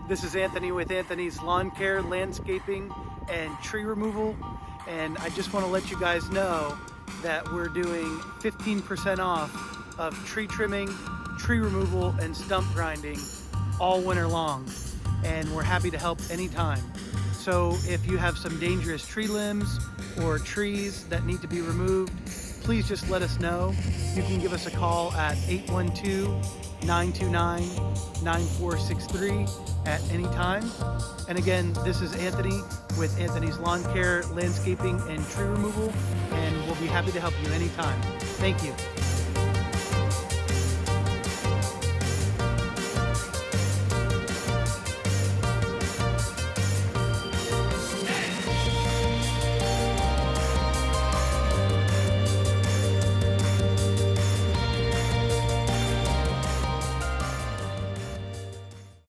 This is Anthony with Anthony's Lawn Care, Landscaping, and Tree Removal. And I just want to let you guys know that we're doing 15% off of tree trimming, tree removal, and stump grinding all winter long. And we're happy to help anytime. So if you have some dangerous tree limbs or trees that need to be removed, please just let us know. You can give us a call at 812-929-9463 at any time. And again, this is Anthony with Anthony's Lawn Care, Landscaping, and Tree Removal, and we'll be happy to help you anytime. Thank you.